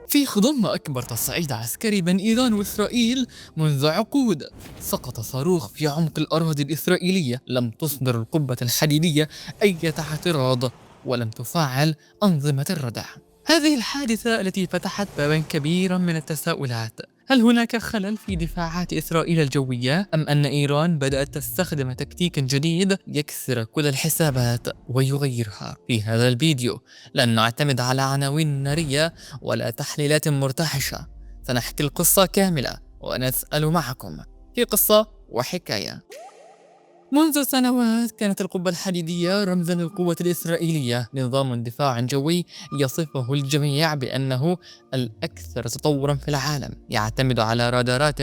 في خضم أكبر تصعيد عسكري بين إيران وإسرائيل منذ عقود. سقط صاروخ في عمق الأراضي الإسرائيلية، لم تصدر القبة الحديدية أي اعتراض، ولم تفعل أنظمة الردع. هذه الحادثة التي فتحت بابا كبيرا من التساؤلات: هل هناك خلل في دفاعات إسرائيل الجوية؟ أم أن إيران بدأت تستخدم تكتيك جديد يكسر كل الحسابات ويغيرها؟ في هذا الفيديو لن نعتمد على عناوين نارية ولا تحليلات مرتعشة، سنحكي القصة كاملة ونسأل معكم في قصة وحكاية. منذ سنوات كانت القبة الحديدية رمزا للقوة الإسرائيلية، نظام دفاع جوي يصفه الجميع بأنه الأكثر تطورا في العالم، يعتمد على رادارات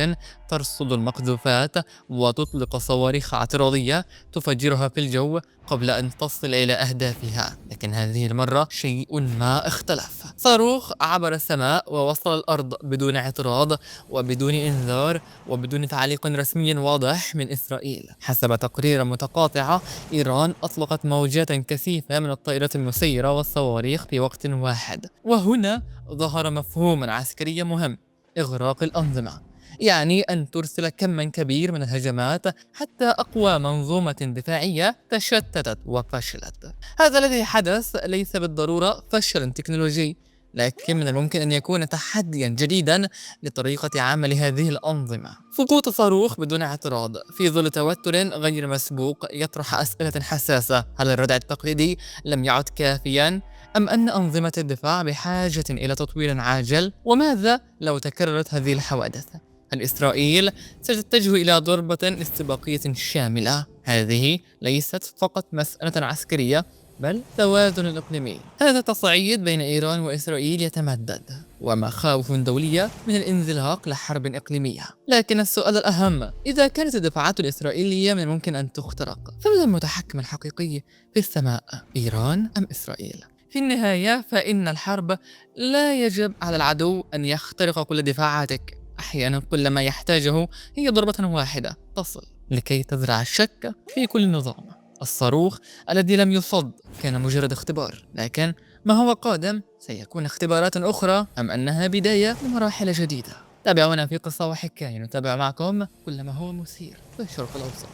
ترصد المقذوفات وتطلق صواريخ اعتراضية تفجرها في الجو قبل أن تصل إلى أهدافها. لكن هذه المرة شيء ما اختلف. صاروخ عبر السماء ووصل الأرض بدون اعتراض وبدون إنذار وبدون تعليق رسمي واضح من إسرائيل. حسب تقارير متقاطعة، إيران أطلقت موجات كثيفة من الطائرات المسيرة والصواريخ في وقت واحد. وهنا ظهر مفهوم عسكري مهم: إغراق الأنظمة، يعني أن ترسل كماً كبير من الهجمات حتى أقوى منظومة دفاعية تشتتت وفشلت. هذا الذي حدث ليس بالضرورة فشل تكنولوجي، لكن من الممكن أن يكون تحدياً جديداً لطريقة عمل هذه الأنظمة. سقوط صاروخ بدون اعتراض في ظل توتر غير مسبوق يطرح أسئلة حساسة: هل الردع التقليدي لم يعد كافياً؟ أم أن أنظمة الدفاع بحاجة إلى تطوير عاجل؟ وماذا لو تكررت هذه الحوادث؟ هل إسرائيل ستتجه إلى ضربة استباقية شاملة؟ هذه ليست فقط مسألة عسكرية، بل توازن إقليمي. هذا التصعيد بين إيران وإسرائيل يتمدد، ومخاوف دولية من الانزلاق لحرب إقليمية. لكن السؤال الأهم: إذا كانت الدفاعات الإسرائيلية من الممكن أن تخترق، فمن المتحكم الحقيقي في السماء، إيران أم إسرائيل؟ في النهاية فإن الحرب لا يجب على العدو أن يخترق كل دفاعاتك. أحيانا كل ما يحتاجه هي ضربة واحدة تصل لكي تزرع الشك في كل نظام. الصاروخ الذي لم يصد كان مجرد اختبار، لكن ما هو قادم سيكون اختبارات أخرى، أم أنها بداية لمراحل جديدة؟ تابعونا في قصة وحكاية، نتابع معكم كل ما هو مثير في الشرق الأوسط.